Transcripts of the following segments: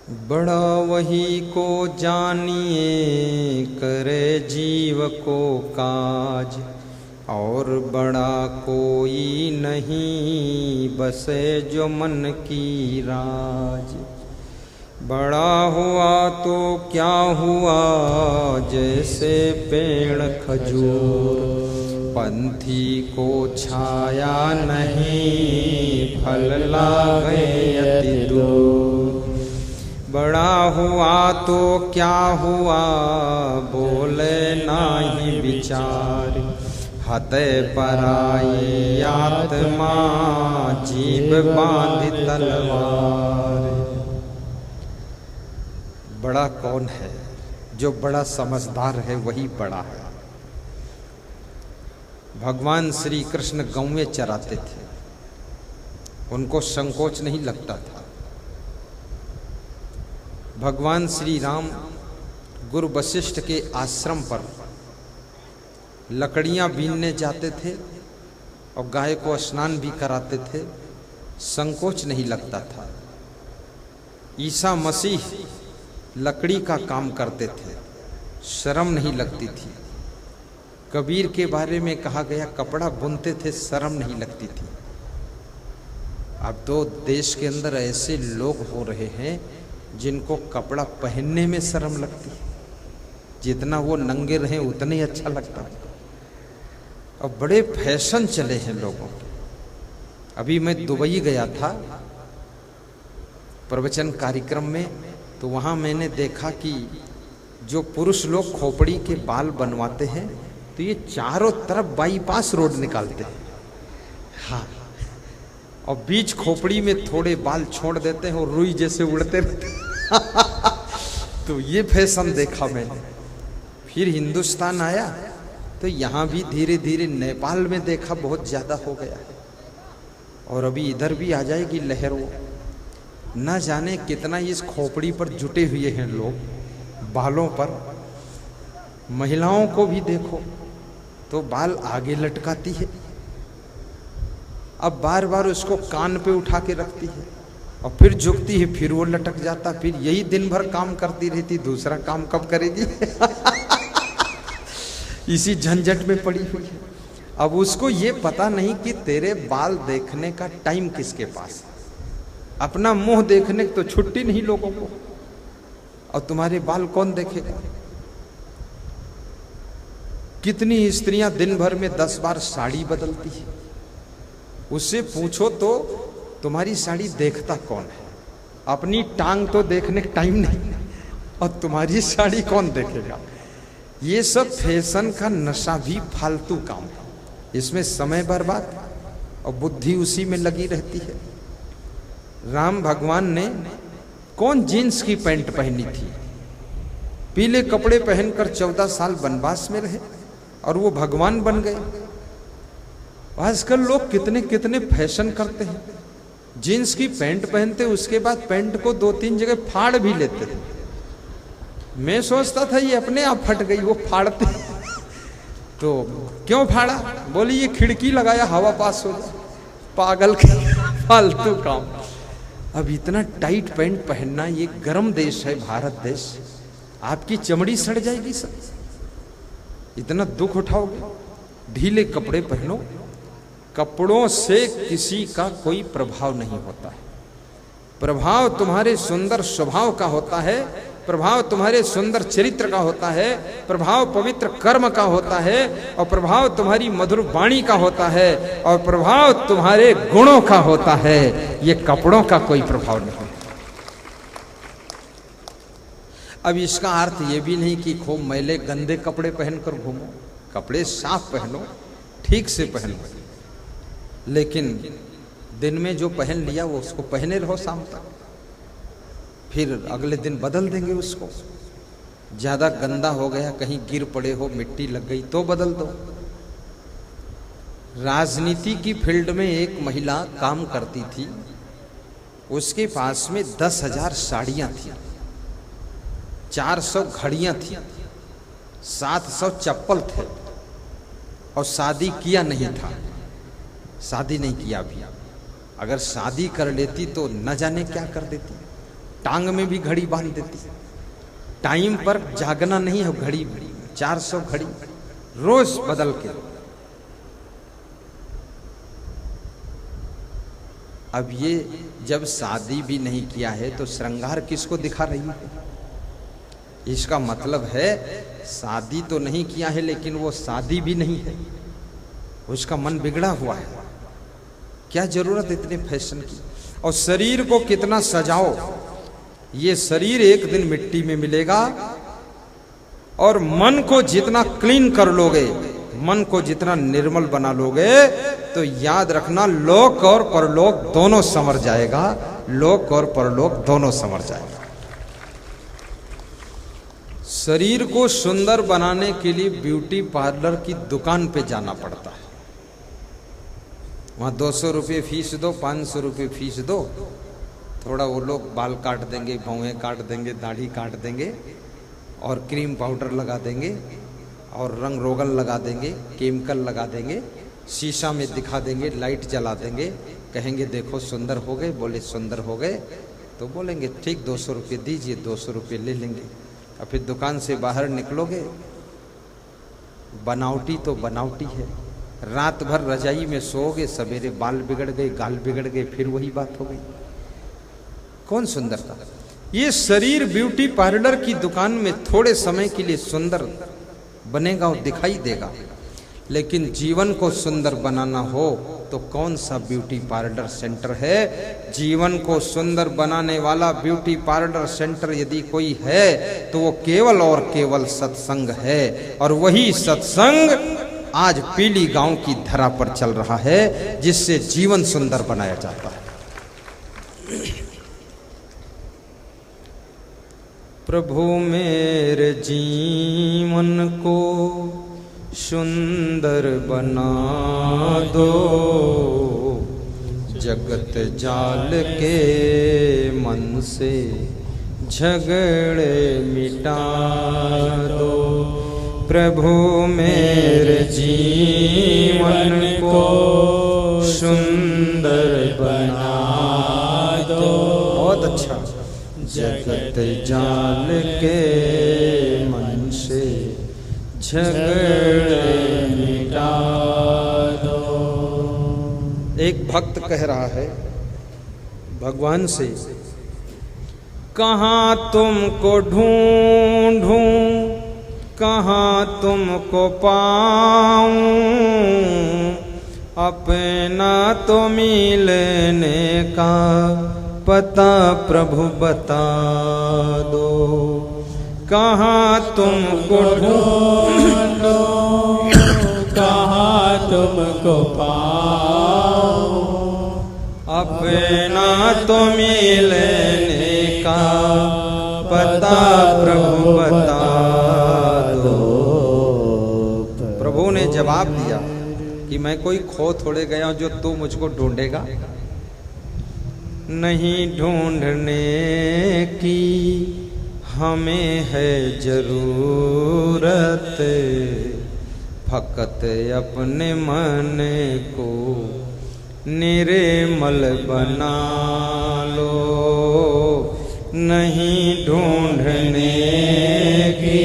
बड़ा वही को जानिए करे जीव को काज, और बड़ा कोई नहीं बसे जो मन की राज। बड़ा हुआ तो क्या हुआ जैसे पेड़ खजूर, पंथी को छाया नहीं फल लागे अति दूर। बड़ा हुआ तो क्या हुआ बोले नाही विचार, हते पराई आत्मा जीव बांध तलवार। बड़ा कौन है? जो बड़ा समझदार है वही बड़ा है। भगवान श्री कृष्ण गौएं चराते थे, उनको संकोच नहीं लगता था। भगवान श्री राम गुरु वशिष्ठ के आश्रम पर लकड़ियां बीनने जाते थे और गाय को स्नान भी कराते थे, संकोच नहीं लगता था। ईसा मसीह लकड़ी का काम करते थे, शर्म नहीं लगती थी। कबीर के बारे में कहा गया कपड़ा बुनते थे, शर्म नहीं लगती थी। अब तो देश के अंदर ऐसे लोग हो रहे हैं जिनको कपड़ा पहनने में शर्म लगती है। जितना वो नंगे रहे उतना ही अच्छा लगता है। अब बड़े फैशन चले हैं लोगों के। अभी मैं दुबई गया था प्रवचन कार्यक्रम में, तो वहाँ मैंने देखा कि जो पुरुष लोग खोपड़ी के बाल बनवाते हैं तो ये चारों तरफ बाईपास रोड निकालते हैं। हाँ, और बीच खोपड़ी में थोड़े बाल छोड़ देते हैं और रुई जैसे उड़ते रहते तो ये फैशन देखा मैंने। फिर हिंदुस्तान आया तो यहाँ भी धीरे धीरे, नेपाल में देखा बहुत ज़्यादा हो गया, और अभी इधर भी आ जाएगी लहर। वो न जाने कितना इस खोपड़ी पर जुटे हुए हैं लोग, बालों पर। महिलाओं को भी देखो तो बाल आगे लटकाती है, अब बार बार उसको कान पे उठा के रखती है और फिर झुकती है, फिर वो लटक जाता, फिर यही दिन भर काम करती रहती, दूसरा काम कब करेगी इसी झंझट में पड़ी हुई है। अब उसको ये पता नहीं कि तेरे बाल देखने का टाइम किसके पास है। अपना मुंह देखने तो छुट्टी नहीं लोगों को, और तुम्हारे बाल कौन देखेगा। कितनी स्त्रियां दिन भर में 10 बार साड़ी बदलती है, उससे पूछो तो तुम्हारी साड़ी देखता कौन है। अपनी टांग तो देखने का टाइम नहीं, और तुम्हारी साड़ी कौन देखेगा। ये सब फैशन का नशा भी फालतू काम है, इसमें समय बर्बाद और बुद्धि उसी में लगी रहती है। राम भगवान ने कौन जीन्स की पैंट पहनी थी? पीले कपड़े पहनकर 14 साल वनवास में रहे और वो भगवान बन गए। आजकल लोग कितने कितने फैशन करते हैं। जीन्स की पैंट पहनते, उसके बाद पैंट को 2-3 जगह फाड़ भी लेते थे। मैं सोचता था ये अपने आप फट गई, वो फाड़ते तो क्यों फाड़ा? बोली ये खिड़की लगाया हवा पास हो। पागल के फालतू काम। अब इतना टाइट पैंट पहनना, ये गर्म देश है भारत देश, आपकी चमड़ी सड़ जाएगी सब। इतना दुख उठाओगे। ढीले कपड़े पहनो, कपड़ों से किसी का कोई प्रभाव नहीं होता है। प्रभाव तुम्हारे सुंदर स्वभाव का होता है, प्रभाव तुम्हारे सुंदर चरित्र का होता है, प्रभाव पवित्र कर्म का होता है, और प्रभाव तुम्हारी मधुर वाणी का होता है, और प्रभाव तुम्हारे गुणों का होता है। ये कपड़ों का कोई प्रभाव नहीं। अब इसका अर्थ ये भी नहीं कि खूब मैले गंदे कपड़े पहनकर घूमो। कपड़े साफ पहनो, ठीक से पहनो, लेकिन दिन में जो पहन लिया वो उसको पहने रहो शाम तक, फिर अगले दिन बदल देंगे उसको। ज्यादा गंदा हो गया, कहीं गिर पड़े हो, मिट्टी लग गई तो बदल दो। राजनीति की फील्ड में एक महिला काम करती थी, उसके पास में 10,000 साड़ियां थी, 400 घड़ियां थी, 700 चप्पल थे, और शादी किया नहीं था। शादी नहीं किया भी। अगर शादी कर लेती तो न जाने क्या कर देती। टांग में भी घड़ी बांध देती। टाइम पर जागना नहीं है, घड़ी 400 घड़ी रोज बदल के। अब ये जब शादी भी नहीं किया है तो श्रृंगार किसको दिखा रही है? इसका मतलब है शादी तो नहीं किया है लेकिन वो शादी भी नहीं है, उसका मन बिगड़ा हुआ है। क्या जरूरत इतने फैशन की? और शरीर को कितना सजाओ, ये शरीर एक दिन मिट्टी में मिलेगा। और मन को जितना क्लीन कर लोगे, मन को जितना निर्मल बना लोगे, तो याद रखना लोक और परलोक दोनों संवर जाएगा। लोक और परलोक दोनों संवर जाएगा। शरीर को सुंदर बनाने के लिए ब्यूटी पार्लर की दुकान पे जाना पड़ता है। वहां 200 रुपये फीस दो, 500 रुपये फीस दो। थोड़ा वो लोग बाल काट देंगे, भौहें काट देंगे, दाढ़ी काट देंगे और क्रीम पाउडर लगा देंगे और रंग रोगन लगा देंगे, केमिकल लगा देंगे, शीशा में दिखा देंगे, लाइट जला देंगे, कहेंगे देखो सुंदर हो गए। बोले सुंदर हो गए तो बोलेंगे ठीक 200 रुपये दीजिए, 200 रुपये ले लेंगे। और फिर दुकान से बाहर निकलोगे, बनावटी तो बनावटी है। रात भर रजाई में सोओगे, सवेरे बाल बिगड़ गए, गाल बिगड़ गए, फिर वही बात हो गई। कौन सुंदर था? ये शरीर ब्यूटी पार्लर की दुकान में थोड़े समय के लिए सुंदर बनेगा और दिखाई देगा, लेकिन जीवन को सुंदर बनाना हो तो कौन सा ब्यूटी पार्लर सेंटर है? जीवन को सुंदर बनाने वाला ब्यूटी पार्लर सेंटर यदि कोई है तो वो केवल और केवल सत्संग है। और वही सत्संग आज पीली गांव की धरा पर चल रहा है, जिससे जीवन सुंदर बनाया जाता है। प्रभु मेरे जीवन को सुंदर बना दो, जगत जाल के मन से झगड़े मिटा दो। प्रभु मेरे जीवन को सुंदर बना दो। बहुत अच्छा। जगत जाल के मन से झगड़े मिटा दो। एक भक्त कह रहा है भगवान से, कहाँ तुमको ढूंढूं, कहाँ तुमको पाऊं, अपना तो मिलने का पता प्रभु बता दो। कहाँ तुमको ढूंढो, कहाँ तुमको पाऊं, अपना तो मिलने का पता प्रभु बता दो। प्रभु ने जवाब दिया कि मैं कोई खो थोड़े गया हूं जो तू मुझको ढूंढेगा। नहीं ढूंढने की हमें है जरूरत, फकत अपने मन को निर्मल बना लो। नहीं ढूंढने की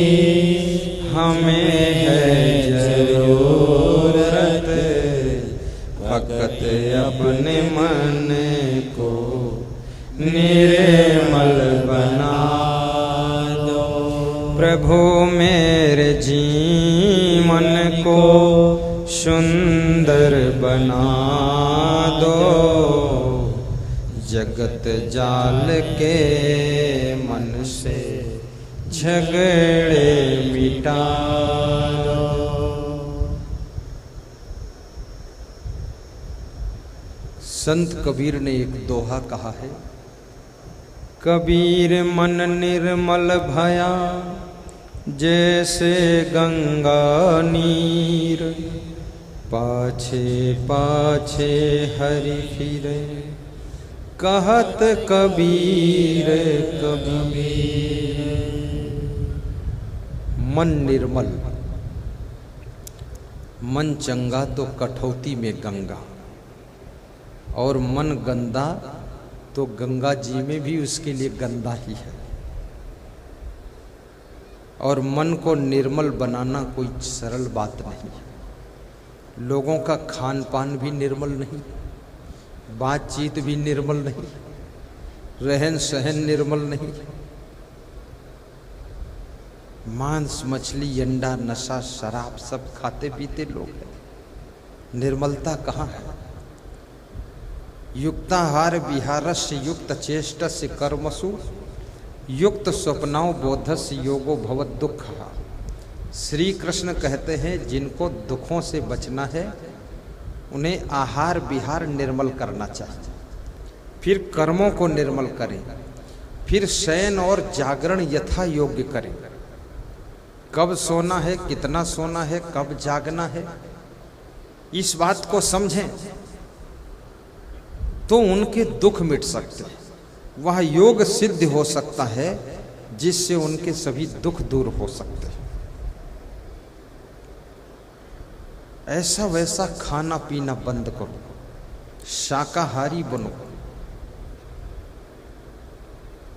हमें है जरूरत, फकत अपने मन को निर्मल बना दो। प्रभु मेरे जीवन को सुंदर बना दो, जगत जाल के मन से झगड़े मिटा दो। संत कबीर ने एक दोहा कहा है, कबीर मन निर्मल भया जैसे गंगा नीर, पाछे पाछे हरि फिरे कहत कबीर कबीर। मन निर्मल, मन चंगा तो कठौती में गंगा, और मन गंदा तो गंगा जी में भी उसके लिए गंदा ही है। और मन को निर्मल बनाना कोई सरल बात नहीं है। लोगों का खान पान भी निर्मल नहीं, बातचीत भी निर्मल नहीं, रहन सहन निर्मल नहीं। मांस मछली अंडा नशा शराब सब खाते पीते लोग हैं, निर्मलता कहाँ है? युक्ताहार विहारस्य युक्त चेष्टस्य कर्मसु युक्त स्वप्नाओ बोधस्य योगो भवत दुख। श्री कृष्ण कहते हैं जिनको दुखों से बचना है उन्हें आहार विहार निर्मल करना चाहिए, फिर कर्मों को निर्मल करें, फिर शयन और जागरण यथा योग्य करें। कब सोना है, कितना सोना है, कब जागना है, इस बात को समझें तो उनके दुख मिट सकते हैं। वह योग सिद्ध हो सकता है जिससे उनके सभी दुख दूर हो सकते हैं। ऐसा वैसा खाना पीना बंद करो, शाकाहारी बनो,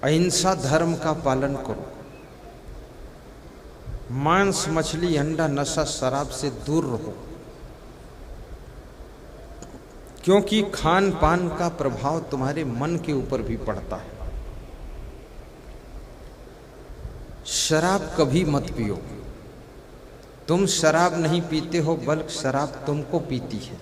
अहिंसा धर्म का पालन करो, मांस मछली अंडा नशा शराब से दूर रहो, क्योंकि खान पान का प्रभाव तुम्हारे मन के ऊपर भी पड़ता है। शराब कभी मत पियो। तुम शराब नहीं पीते हो बल्कि शराब तुमको पीती है।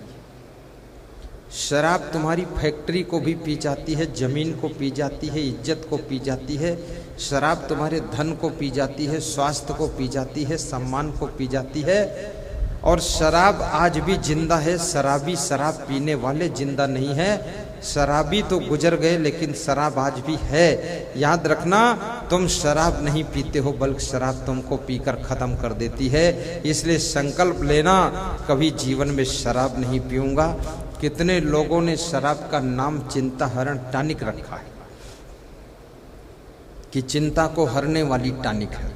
शराब तुम्हारी फैक्ट्री को भी पी जाती है, जमीन को पी जाती है, इज्जत को पी जाती है। शराब तुम्हारे धन को पी जाती है, स्वास्थ्य को पी जाती है, सम्मान को पी जाती है। और शराब आज भी जिंदा है। शराबी शराब पीने वाले जिंदा नहीं है। शराबी तो गुजर गए लेकिन शराब आज भी है। याद रखना, तुम शराब नहीं पीते हो बल्कि शराब तुमको पीकर खत्म कर देती है। इसलिए संकल्प लेना, कभी जीवन में शराब नहीं पीऊंगा। कितने लोगों ने शराब का नाम चिंता हरण टॉनिक रखा है कि चिंता को हरने वाली टॉनिक है।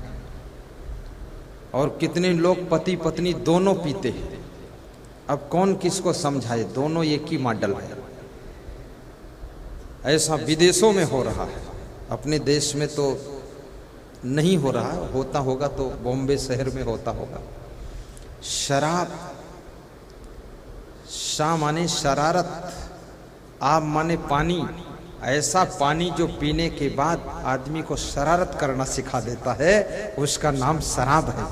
और कितने लोग पति पत्नी दोनों पीते हैं। अब कौन किसको समझाए, दोनों एक ही मॉडल है। ऐसा विदेशों में हो रहा है, अपने देश में तो नहीं हो रहा। होता होगा तो बॉम्बे शहर में होता होगा। शराब, शा माने शरारत, आप माने पानी। ऐसा पानी जो पीने के बाद आदमी को शरारत करना सिखा देता है, उसका नाम शराब है।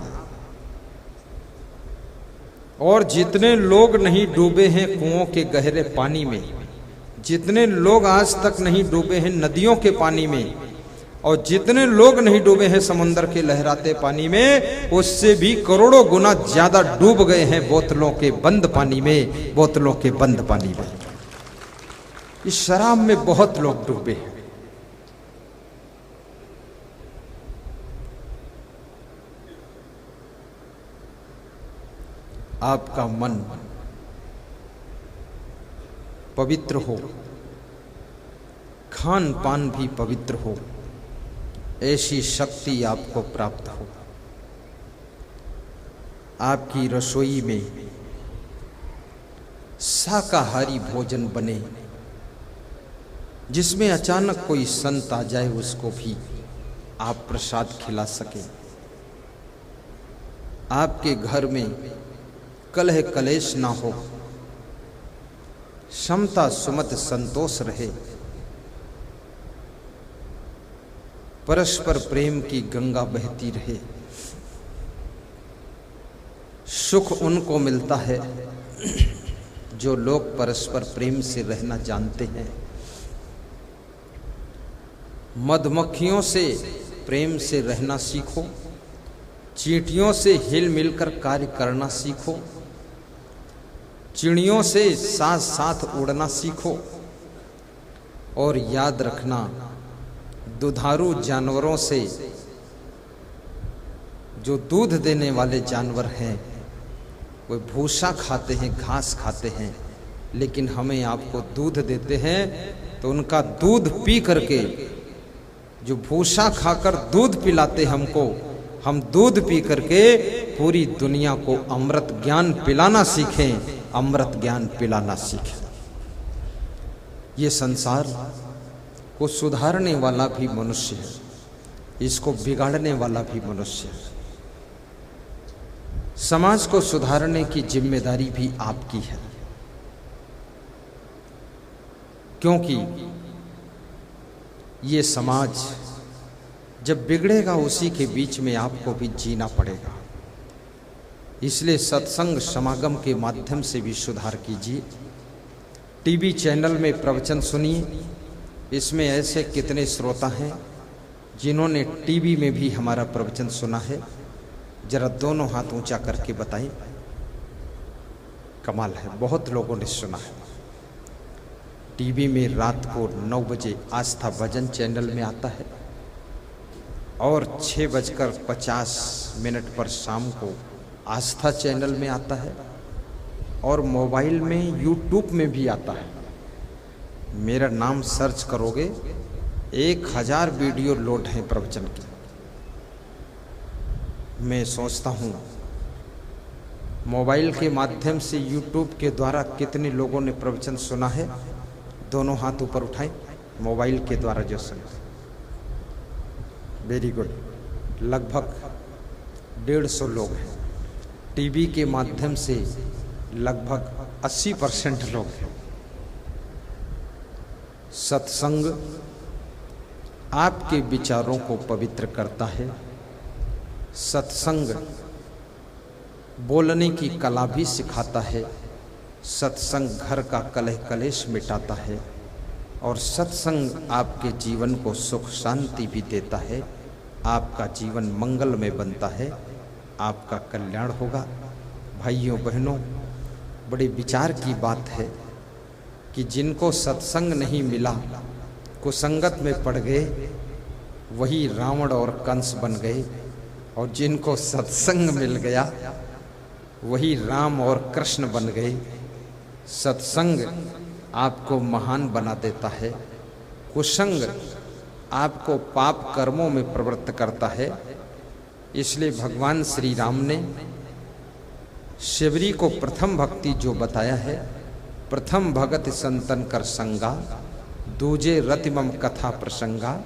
और जितने लोग नहीं डूबे हैं कुओं के गहरे पानी में, जितने लोग आज तक नहीं डूबे हैं नदियों के पानी में, और जितने लोग नहीं डूबे हैं समुद्र के लहराते पानी में, उससे भी करोड़ों गुना ज्यादा डूब गए हैं बोतलों के बंद पानी में, बोतलों के बंद पानी में। इस शराब में बहुत लोग डूबे हैं। आपका मन पवित्र हो, खान पान भी पवित्र हो, ऐसी शक्ति आपको प्राप्त हो। आपकी रसोई में शाकाहारी भोजन बने, जिसमें अचानक कोई संत आ जाए उसको भी आप प्रसाद खिला सके। आपके घर में कलह कलेश ना हो, समता सुमत संतोष रहे, परस्पर प्रेम की गंगा बहती रहे। सुख उनको मिलता है जो लोग परस्पर प्रेम से रहना जानते हैं। मधुमक्खियों से प्रेम से रहना सीखो, चींटियों से हिल मिलकर कार्य करना सीखो, चिड़ियों से साथ साथ उड़ना सीखो। और याद रखना, दुधारू जानवरों से, जो दूध देने वाले जानवर हैं, वे भूसा खाते हैं, घास खाते हैं, लेकिन हमें आपको दूध देते हैं तो उनका दूध पी करके, जो भूसा खाकर दूध पिलाते हमको, हम दूध पी करके पूरी दुनिया को अमृत ज्ञान पिलाना सीखें, अमृत ज्ञान पिलाना सीखें। ये संसार को सुधारने वाला भी मनुष्य है, इसको बिगाड़ने वाला भी मनुष्य है। समाज को सुधारने की जिम्मेदारी भी आपकी है, क्योंकि ये समाज जब बिगड़ेगा उसी के बीच में आपको भी जीना पड़ेगा। इसलिए सत्संग समागम के माध्यम से भी सुधार कीजिए। टीवी चैनल में प्रवचन सुनिए। इसमें ऐसे कितने श्रोता हैं जिन्होंने टीवी में भी हमारा प्रवचन सुना है? जरा दोनों हाथ ऊंचा करके बताएं। कमाल है, बहुत लोगों ने सुना है। टीवी में रात को 9 बजे आस्था भजन चैनल में आता है और 6:50 पर शाम को आस्था चैनल में आता है और मोबाइल में यूट्यूब में भी आता है। मेरा नाम सर्च करोगे 1000 वीडियो लोड हैं प्रवचन की। मैं सोचता हूँ मोबाइल के माध्यम से यूट्यूब के द्वारा कितने लोगों ने प्रवचन सुना है? दोनों हाथ ऊपर उठाएं। मोबाइल के द्वारा जो सुना, वेरी गुड, लगभग 150 लोग हैं। टीवी के माध्यम से लगभग 80% लोग हैं। सत्संग आपके विचारों को पवित्र करता है। सत्संग बोलने की कला भी सिखाता है। सत्संग घर का कलह कलेश मिटाता है और सत्संग आपके जीवन को सुख शांति भी देता है। आपका जीवन मंगलमय बनता है, आपका कल्याण होगा। भाइयों बहनों, बड़े विचार की बात है कि जिनको सत्संग नहीं मिला, कुसंगत में पड़ गए, वही रावण और कंस बन गए, और जिनको सत्संग मिल गया वही राम और कृष्ण बन गए। सत्संग आपको महान बना देता है, कुसंग आपको पाप कर्मों में प्रवृत्त करता है। इसलिए भगवान श्री राम ने शिवरी को प्रथम भक्ति जो बताया है, प्रथम भगत संतन कर संगा, दूजे रतिमम कथा प्रसंगा।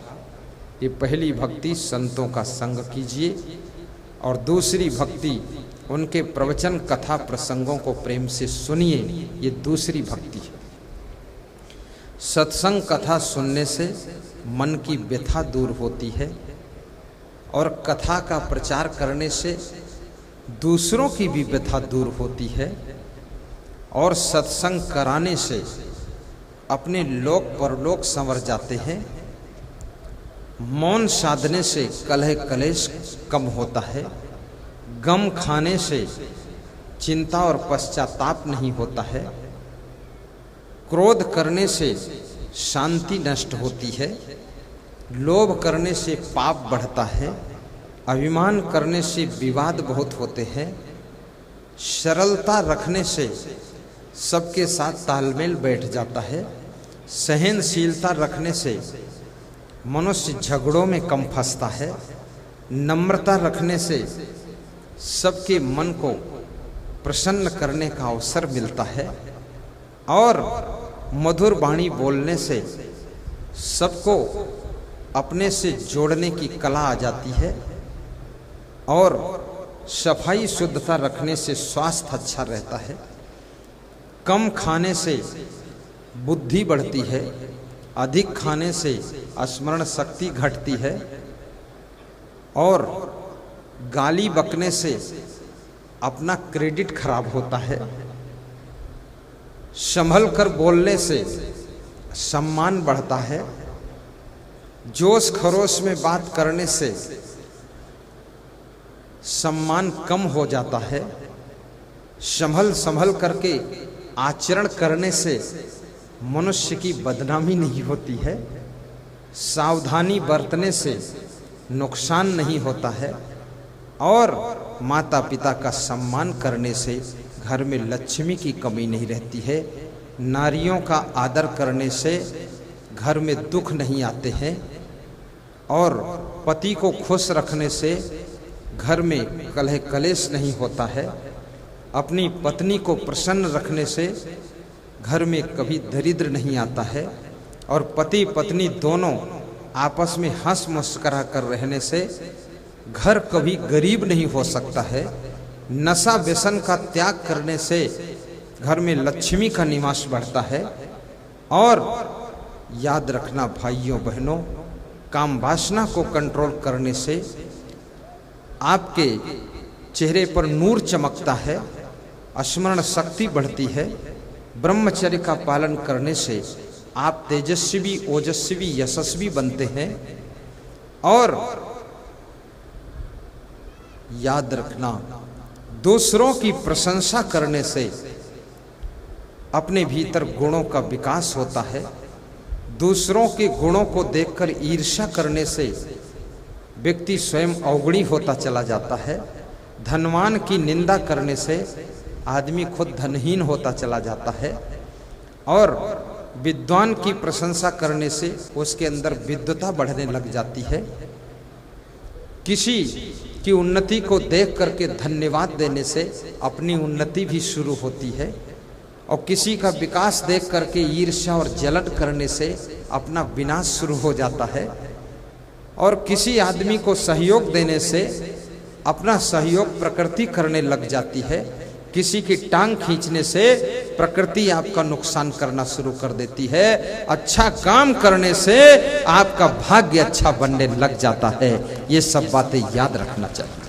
ये पहली भक्ति संतों का संग कीजिए और दूसरी भक्ति उनके प्रवचन कथा प्रसंगों को प्रेम से सुनिए। ये दूसरी भक्ति है। सत्संग कथा सुनने से मन की व्यथा दूर होती है और कथा का प्रचार करने से दूसरों की भी व्यथा दूर होती है और सत्संग कराने से अपने लोक परलोक संवर जाते हैं। मौन साधने से कलह कलेश कम होता है। गम खाने से चिंता और पश्चाताप नहीं होता है। क्रोध करने से शांति नष्ट होती है। लोभ करने से पाप बढ़ता है। अभिमान करने से विवाद बहुत होते हैं। सरलता रखने से सबके साथ तालमेल बैठ जाता है। सहनशीलता रखने से मनुष्य झगड़ों में कम फंसता है। नम्रता रखने से सबके मन को प्रसन्न करने का अवसर मिलता है और मधुर वाणी बोलने से सबको अपने से जोड़ने की कला आ जाती है और सफाई शुद्धता रखने से स्वास्थ्य अच्छा रहता है। कम खाने से बुद्धि बढ़ती है। अधिक खाने से स्मरण शक्ति घटती है और गाली बकने से अपना क्रेडिट खराब होता है। संभल कर बोलने से सम्मान बढ़ता है। जोश खरोश में बात करने से सम्मान कम हो जाता है। संभल करके आचरण करने से मनुष्य की बदनामी नहीं होती है। सावधानी बरतने से नुकसान नहीं होता है और माता पिता का सम्मान करने से घर में लक्ष्मी की कमी नहीं रहती है। नारियों का आदर करने से घर में दुख नहीं आते हैं और पति को खुश रखने से घर में कलह कलेश नहीं होता है। अपनी पत्नी को प्रसन्न रखने से घर में कभी दरिद्र नहीं आता है और पति पत्नी दोनों आपस में हंस मुस्कुरा कर रहने से घर कभी गरीब नहीं हो सकता है। नशा व्यसन का त्याग करने से घर में लक्ष्मी का निवास बढ़ता है। और याद रखना भाइयों बहनों, काम वासना को कंट्रोल करने से आपके चेहरे पर नूर चमकता है, स्मरण शक्ति बढ़ती है। ब्रह्मचर्य का पालन करने से आप तेजस्वी, ओजस्वी, यशस्वी बनते हैं। और याद रखना, दूसरों की प्रशंसा करने से अपने भीतर गुणों का विकास होता है। दूसरों के गुणों को देखकर ईर्ष्या करने से व्यक्ति स्वयं अवगुणी होता चला जाता है। धनवान की निंदा करने से आदमी खुद धनहीन होता चला जाता है। और विद्वान की प्रशंसा करने से उसके अंदर विद्वता बढ़ने लग जाती है। किसी की उन्नति को देख करके धन्यवाद देने से अपनी उन्नति भी शुरू होती है। और किसी का विकास देख करके ईर्ष्या और जलन करने से अपना विनाश शुरू हो जाता है। और किसी आदमी को सहयोग देने से अपना सहयोग प्रकृति करने लग जाती है। किसी की टांग खींचने से प्रकृति आपका नुकसान करना शुरू कर देती है। अच्छा काम करने से आपका भाग्य अच्छा बनने लग जाता है। ये सब बातें याद रखना चाहिए।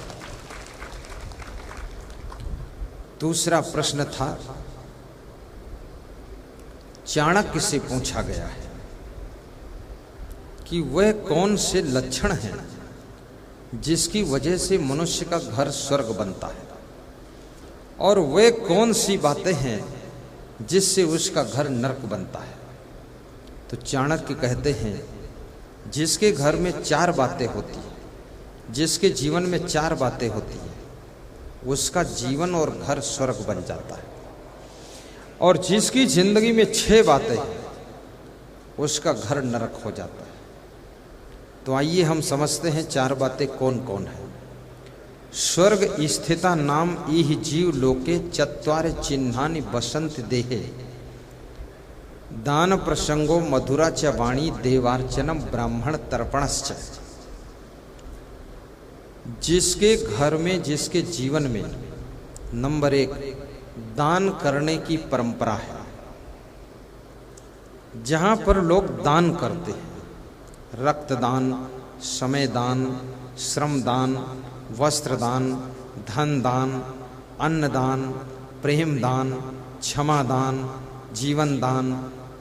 दूसरा प्रश्न था, चाणक्य से पूछा गया है कि वह कौन से लक्षण हैं जिसकी वजह से मनुष्य का घर स्वर्ग बनता है, और वे कौन सी बातें हैं जिससे उसका घर नरक बनता है। तो चाणक्य कहते हैं, जिसके घर में 4 बातें होती हैं, जिसके जीवन में 4 बातें होती हैं, उसका जीवन और घर स्वर्ग बन जाता है। और जिसकी जिंदगी में 6 बातें हैं, उसका घर नरक हो जाता है। तो आइए हम समझते हैं 4 बातें कौन कौन है। स्वर्ग स्थिता नाम इह जीव लोके चत्वार चिन्हानि बसंत देहे, दान प्रसंगो मधुरा च वाणी देवार्चनम ब्राह्मण तर्पणश्च। जिसके घर में, जिसके जीवन में नंबर 1 दान करने की परंपरा है, जहां पर लोग दान करते हैं, रक्तदान, समय दान, श्रम दान, वस्त्र दान, धन दान, अन्न दान, प्रेम दान, क्षमा दान, जीवन दान,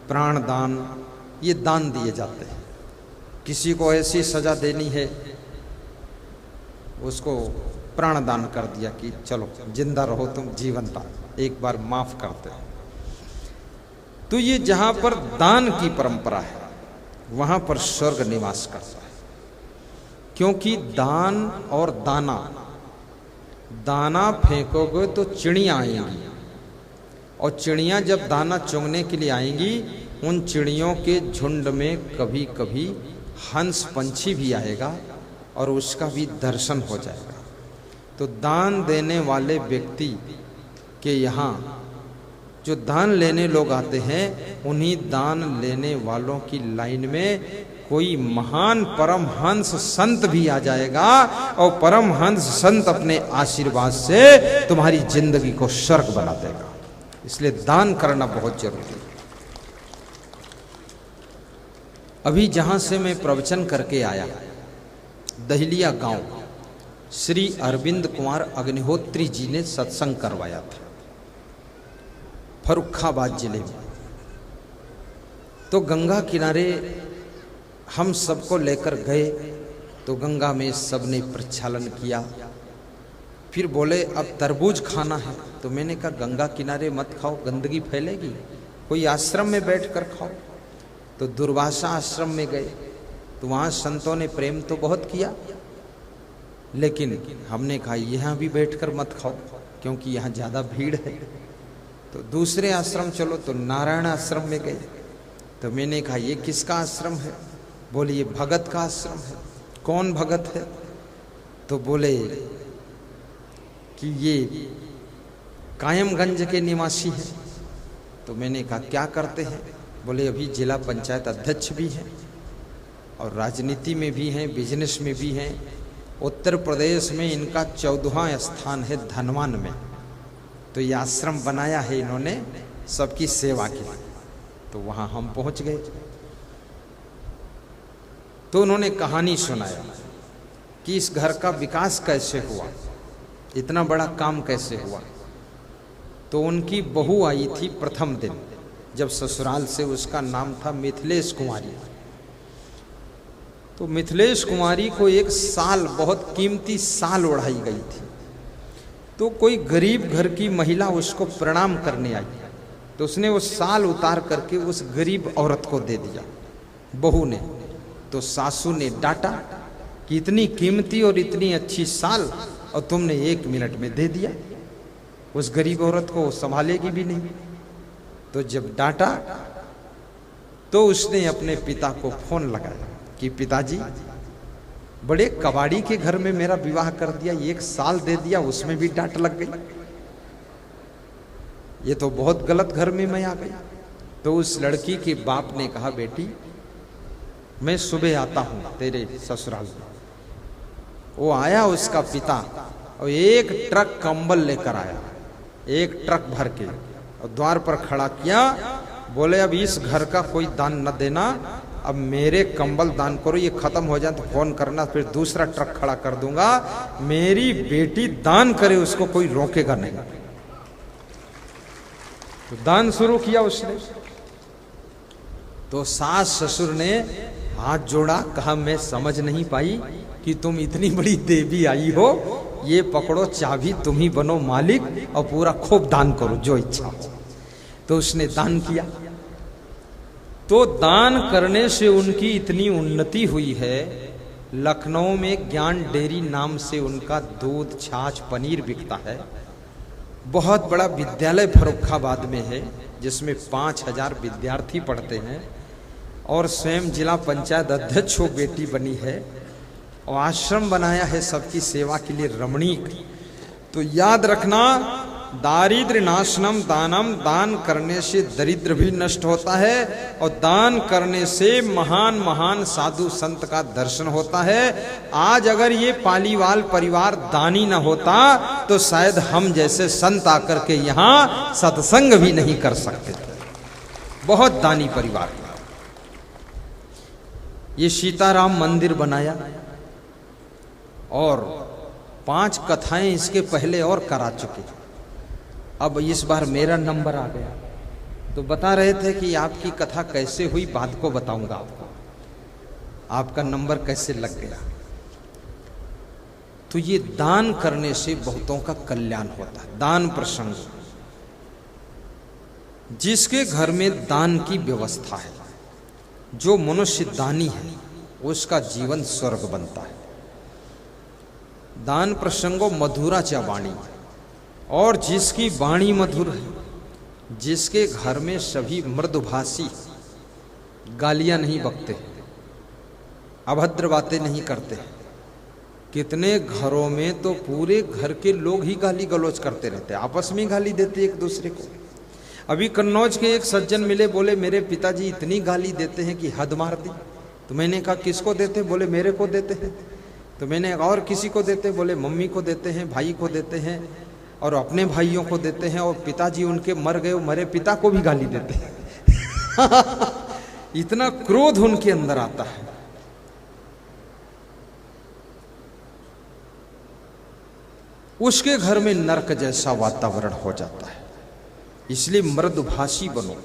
प्राण दान, ये दान दिए जाते हैं। किसी को ऐसी सजा देनी है, उसको प्राण दान कर दिया कि चलो जिंदा रहो तुम, जीवन दान, एक बार माफ करते हैं। तो ये जहां पर दान की परंपरा है, वहां पर स्वर्ग निवास करता है। क्योंकि दान और दाना, दाना फेंकोगे तो चिड़ियां आएंगी, और चिड़ियां जब दाना चुगने के लिए आएंगी, उन चिड़ियों के झुंड में कभी कभी हंस पंछी भी आएगा और उसका भी दर्शन हो जाएगा। तो दान देने वाले व्यक्ति के यहाँ जो दान लेने लोग आते हैं, उन्हीं दान लेने वालों की लाइन में कोई महान परमहंस संत भी आ जाएगा, और परमहंस संत अपने आशीर्वाद से तुम्हारी जिंदगी को स्वर्ग बना देगा। इसलिए दान करना बहुत जरूरी है। अभी जहां से मैं प्रवचन करके आया, दहलिया गांव, श्री अरविंद कुमार अग्निहोत्री जी ने सत्संग करवाया था फर्रुखाबाद जिले में। तो गंगा किनारे हम सबको लेकर गए, तो गंगा में सबने प्रक्षालन किया। फिर बोले अब तरबूज खाना है, तो मैंने कहा गंगा किनारे मत खाओ, गंदगी फैलेगी, कोई आश्रम में बैठ कर खाओ। तो दुर्वासा आश्रम में गए, तो वहाँ संतों ने प्रेम तो बहुत किया, लेकिन हमने कहा यहाँ भी बैठकर मत खाओ, क्योंकि यहाँ ज़्यादा भीड़ है। तो दूसरे आश्रम चलो, तो नारायण आश्रम में गए। तो मैंने कहा ये किसका आश्रम है? बोले ये भगत का आश्रम है। कौन भगत है? तो बोले कि ये कायमगंज के निवासी हैं। तो मैंने कहा क्या करते हैं? बोले अभी जिला पंचायत अध्यक्ष भी हैं और राजनीति में भी हैं, बिजनेस में भी हैं। उत्तर प्रदेश में इनका 14वां स्थान है धनवान में। तो ये आश्रम बनाया है इन्होंने सबकी सेवा के लिए। तो वहाँ हम पहुँच गए। तो उन्होंने कहानी सुनाया कि इस घर का विकास कैसे हुआ, इतना बड़ा काम कैसे हुआ। तो उनकी बहू आई थी प्रथम दिन जब ससुराल से, उसका नाम था मिथिलेश कुमारी। तो मिथिलेश कुमारी को एक साल, बहुत कीमती साल ओढ़ाई गई थी। तो कोई गरीब घर की महिला उसको प्रणाम करने आई, तो उसने वो साल उतार करके उस गरीब औरत को दे दिया, बहू ने। तो सासू ने डांटा कि इतनी कीमती और इतनी अच्छी साल और तुमने 1 मिनट में दे दिया, उस गरीब औरत को संभालेगी भी नहीं। तो जब डांटा तो उसने अपने पिता को फोन लगाया कि पिताजी, बड़े कबाड़ी के घर में मेरा विवाह कर दिया, 1 साल दे दिया, उसमें भी डांट लग गई, ये तो बहुत गलत घर में मैं आ गई। तो उस लड़की के बाप ने कहा बेटी मैं सुबह आता हूँ तेरे ससुराल में। वो आया उसका पिता और 1 ट्रक कंबल लेकर आया, 1 ट्रक भर के, और द्वार पर खड़ा किया। बोले अब इस घर का कोई दान न देना, अब मेरे कंबल दान करो, ये खत्म हो जाए तो फोन करना, फिर दूसरा ट्रक खड़ा कर दूंगा। मेरी बेटी दान करे उसको कोई रोकेगा नहीं। तो दान शुरू किया उसने। तो सास ससुर ने हाथ जोड़ा, कहा मैं समझ नहीं पाई कि तुम इतनी बड़ी देवी आई हो, ये पकड़ो चाबी, तुम ही बनो मालिक और पूरा खूब दान करो जो इच्छा हो। तो उसने दान किया। तो दान करने से उनकी इतनी उन्नति हुई है, लखनऊ में ज्ञान डेयरी नाम से उनका दूध, छाछ, पनीर बिकता है। बहुत बड़ा विद्यालय फर्रुखाबाद में है जिसमें 5000 विद्यार्थी पढ़ते हैं, और स्वयं जिला पंचायत अध्यक्ष वो बेटी बनी है, और आश्रम बनाया है सबकी सेवा के लिए रमणीक। तो याद रखना, दारिद्र्य नाशनम दानम, दान करने से दरिद्र भी नष्ट होता है, और दान करने से महान महान साधु संत का दर्शन होता है। आज अगर ये पालीवाल परिवार दानी न होता तो शायद हम जैसे संत आकर के यहाँ सत्संग भी नहीं कर सकते थे। बहुत दानी परिवार। ये सीताराम मंदिर बनाया और 5 कथाएं इसके पहले और करा चुके। अब इस बार मेरा नंबर आ गया। तो बता रहे थे कि आपकी कथा कैसे हुई, बाद को बताऊंगा आपको, आपका नंबर कैसे लग गया। तो ये दान करने से बहुतों का कल्याण होता है। दान प्रसंग, जिसके घर में दान की व्यवस्था है, जो मनुष्य दानी है उसका जीवन स्वर्ग बनता है। दान प्रसंगो मधुरा च वाणी, और जिसकी वाणी मधुर है, जिसके घर में सभी मृदुभाषी, गालियां नहीं बकते, अभद्र बातें नहीं करते। कितने घरों में तो पूरे घर के लोग ही गाली गलौज करते रहते, आपस में गाली देते एक दूसरे को। अभी कन्नौज के एक सज्जन मिले, बोले मेरे पिताजी इतनी गाली देते हैं कि हद मार दी। तो मैंने कहा किसको देते? बोले मेरे को देते हैं। तो मैंने और किसी को देते? बोले मम्मी को देते हैं, भाई को देते हैं, और अपने भाइयों को देते हैं, और पिताजी उनके मर गए, मरे पिता को भी गाली देते हैं। इतना क्रोध उनके अंदर आता है। उसके घर में नरक जैसा वातावरण हो जाता है। इसलिए मृदुभाषी बनो।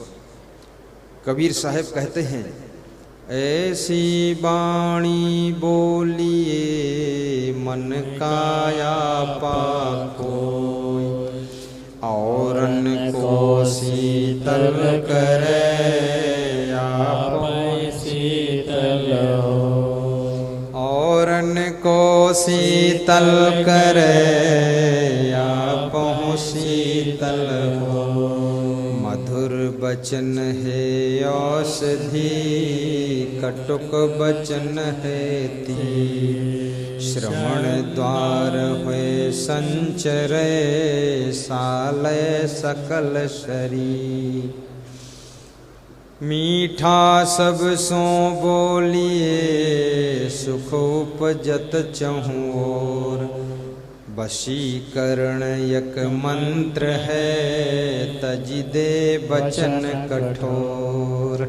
कबीर साहब कहते हैं, ऐसी वाणी बोलिए मन काया पाको, औरन को शीतल करे आप शीतल हो, औरन को शीतल करे आप शीतल हो। मधुर बचन है औषधि, कटुक बचन है तीर, श्रवण द्वार हुए संचरे, सालय सकल शरीर। मीठा सब सो बोलिए सुख उपजत चहु ओर। वशीकरण यक मंत्र है तजि दे बचन कठोर।